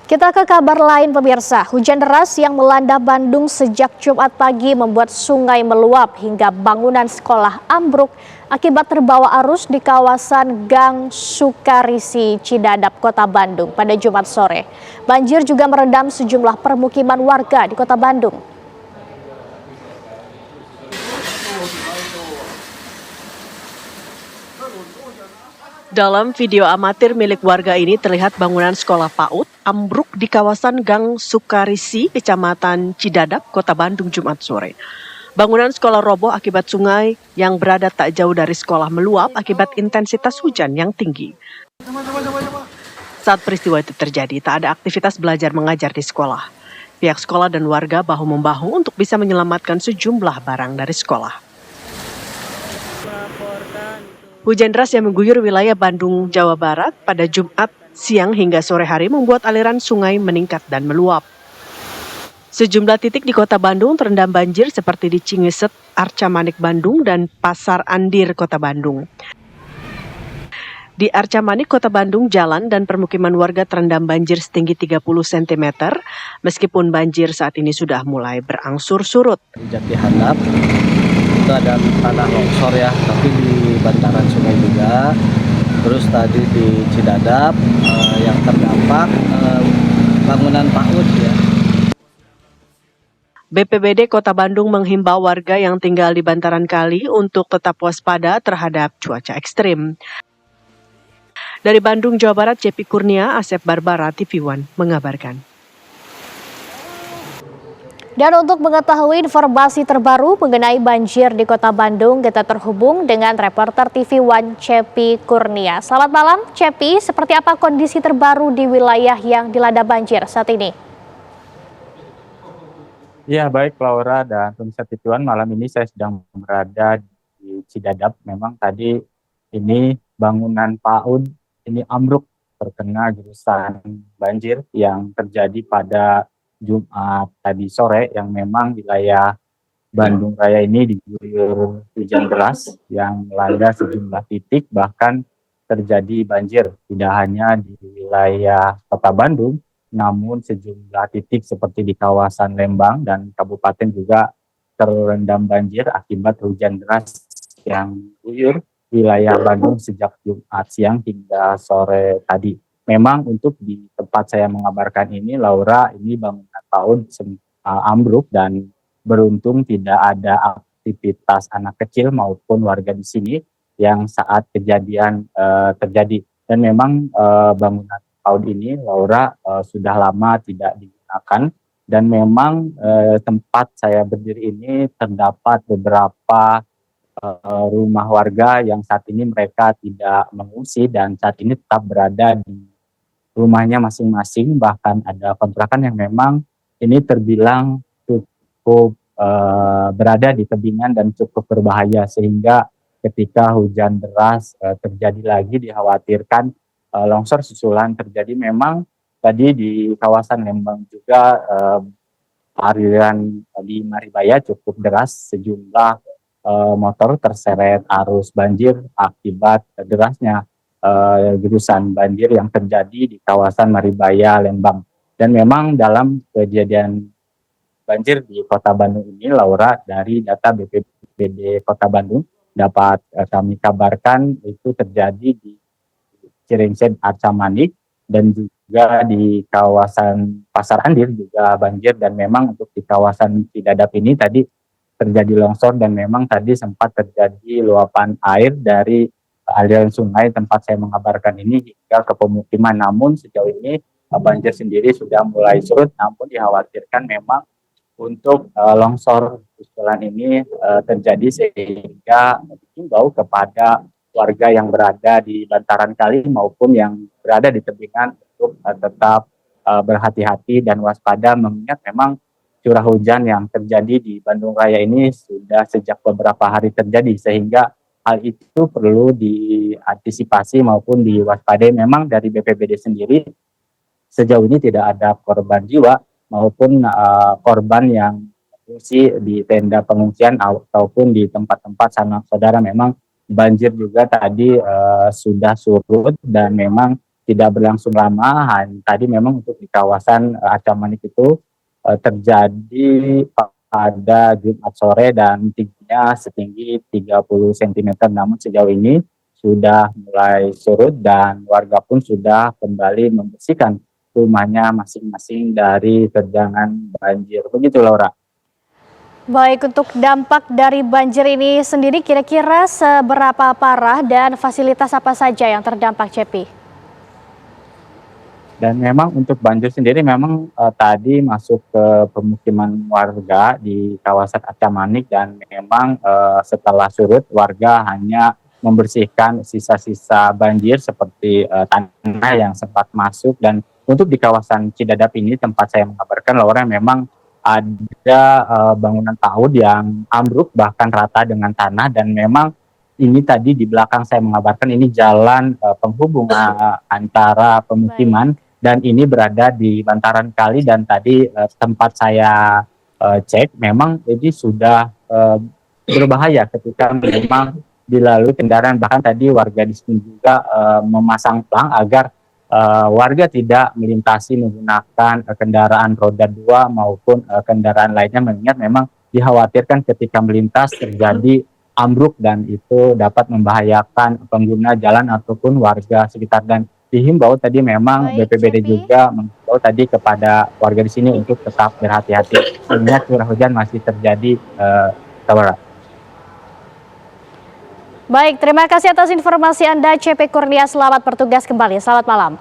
Kita ke kabar lain pemirsa, hujan deras yang melanda Bandung sejak Jumat pagi membuat sungai meluap hingga bangunan sekolah ambruk akibat terbawa arus di kawasan Gang Sukarisi, Cidadap, Kota Bandung pada Jumat sore. Banjir juga merendam sejumlah permukiman warga di Kota Bandung. Dalam video amatir milik warga ini terlihat bangunan sekolah PAUD ambruk di kawasan Gang Sukarisi, Kecamatan Cidadap, Kota Bandung, Jumat sore. Bangunan sekolah roboh akibat sungai yang berada tak jauh dari sekolah meluap akibat intensitas hujan yang tinggi. Saat peristiwa itu terjadi, tak ada aktivitas belajar mengajar di sekolah. Pihak sekolah dan warga bahu-membahu untuk bisa menyelamatkan sejumlah barang dari sekolah. Hujan deras yang mengguyur wilayah Bandung, Jawa Barat pada Jumat siang hingga sore hari membuat aliran sungai meningkat dan meluap. Sejumlah titik di Kota Bandung terendam banjir seperti di Cingeset, Arca Manik Bandung, dan Pasar Andir, Kota Bandung. Di Arca Manik, Kota Bandung, jalan dan permukiman warga terendam banjir setinggi 30 cm, meskipun banjir saat ini sudah mulai berangsur surut. Di Jati Handap itu ada tanah longsor ya, tapi di bantaran sungai juga. Terus tadi di Cidadap yang terdampak bangunan PAUD ya. BPBD Kota Bandung menghimbau warga yang tinggal di bantaran kali untuk tetap waspada terhadap cuaca ekstrim. Dari Bandung, Jawa Barat, Cepi Kurnia, Asep Barbara, TV One mengabarkan. Dan untuk mengetahui informasi terbaru mengenai banjir di Kota Bandung, kita terhubung dengan reporter TV One Cepi Kurnia. Selamat malam, Cepi. Seperti apa kondisi terbaru di wilayah yang dilanda banjir saat ini? Ya, baik Laura dan pemirsa TV One, malam ini saya sedang berada di Cidadap. Memang tadi ini bangunan PAUD ini ambruk terkena gerusan banjir yang terjadi pada Jumat tadi sore, yang memang wilayah Bandung Raya ini diguyur hujan deras yang melanda sejumlah titik, bahkan terjadi banjir tidak hanya di wilayah Kota Bandung, namun sejumlah titik seperti di kawasan Lembang dan Kabupaten juga terendam banjir akibat hujan deras yang guyur wilayah Bandung sejak Jumat siang hingga sore tadi. Memang untuk di tempat saya mengabarkan ini, Laura, ini bangunan PAUD ambruk dan beruntung tidak ada aktivitas anak kecil maupun warga di sini yang saat kejadian terjadi. Dan memang bangunan PAUD ini, Laura, sudah lama tidak digunakan, dan memang tempat saya berdiri ini terdapat beberapa rumah warga yang saat ini mereka tidak mengungsi dan saat ini tetap berada di rumahnya masing-masing. Bahkan ada kontrakan yang memang ini terbilang cukup berada di tebingan dan cukup berbahaya, sehingga ketika hujan deras terjadi lagi dikhawatirkan longsor susulan terjadi. Memang tadi di kawasan Lembang juga aliran di Maribaya cukup deras, sejumlah motor terseret arus banjir akibat derasnya gerusan banjir yang terjadi di kawasan Maribaya, Lembang. Dan memang dalam kejadian banjir di Kota Bandung ini, Laura, dari data BPBD Kota Bandung dapat kami kabarkan itu terjadi di Cirencen, Arca Manik, dan juga di kawasan Pasar Andir juga banjir. Dan memang untuk di kawasan Cidadap ini tadi terjadi longsor, dan memang tadi sempat terjadi luapan air dari aliran sungai tempat saya mengabarkan ini hingga ke pemukiman. Namun sejauh ini banjir sendiri sudah mulai surut, namun dikhawatirkan memang untuk longsor susulan ini terjadi, sehingga dihimbau kepada warga yang berada di bantaran kali maupun yang berada di tebingan untuk tetap berhati-hati dan waspada, mengingat memang curah hujan yang terjadi di Bandung Raya ini sudah sejak beberapa hari terjadi, sehingga hal itu perlu diantisipasi maupun diwaspadai. Memang dari BPBD sendiri sejauh ini tidak ada korban jiwa maupun korban yang mengungsi di tenda pengungsian ataupun di tempat-tempat sanak saudara. Memang banjir juga tadi sudah surut, dan memang tidak berlangsung lama. Tadi memang untuk di kawasan Arca Manik itu terjadi pada Jumat sore dan tingginya setinggi 30 cm. Namun sejauh ini sudah mulai surut dan warga pun sudah kembali membersihkan rumahnya masing-masing dari terjangan banjir. Begitu, Laura. Baik, untuk dampak dari banjir ini sendiri kira-kira seberapa parah dan fasilitas apa saja yang terdampak, Cepi? Dan memang untuk banjir sendiri memang tadi masuk ke pemukiman warga di kawasan Arca Manik dan memang setelah surut warga hanya membersihkan sisa-sisa banjir seperti tanah yang sempat masuk. Dan untuk di kawasan Cidadap ini tempat saya mengabarkan, Laura, memang ada bangunan PAUD yang ambruk bahkan rata dengan tanah. Dan memang ini tadi di belakang saya mengabarkan ini jalan penghubung antara pemukiman dan ini berada di bantaran kali. Dan tadi tempat saya cek memang ini sudah berbahaya ketika memang dilalui kendaraan. Bahkan tadi warga di sini juga memasang plang agar warga tidak melintasi menggunakan kendaraan roda 2 maupun kendaraan lainnya, mengingat memang dikhawatirkan ketika melintas terjadi ambruk dan itu dapat membahayakan pengguna jalan ataupun warga sekitar. Dan dihimbau tadi memang BPBD juga menghimbau tadi kepada warga di sini untuk tetap berhati-hati mengingat curah hujan masih terjadi. Baik, terima kasih atas informasi Anda, CP Kurnia. Selamat bertugas kembali. Selamat malam.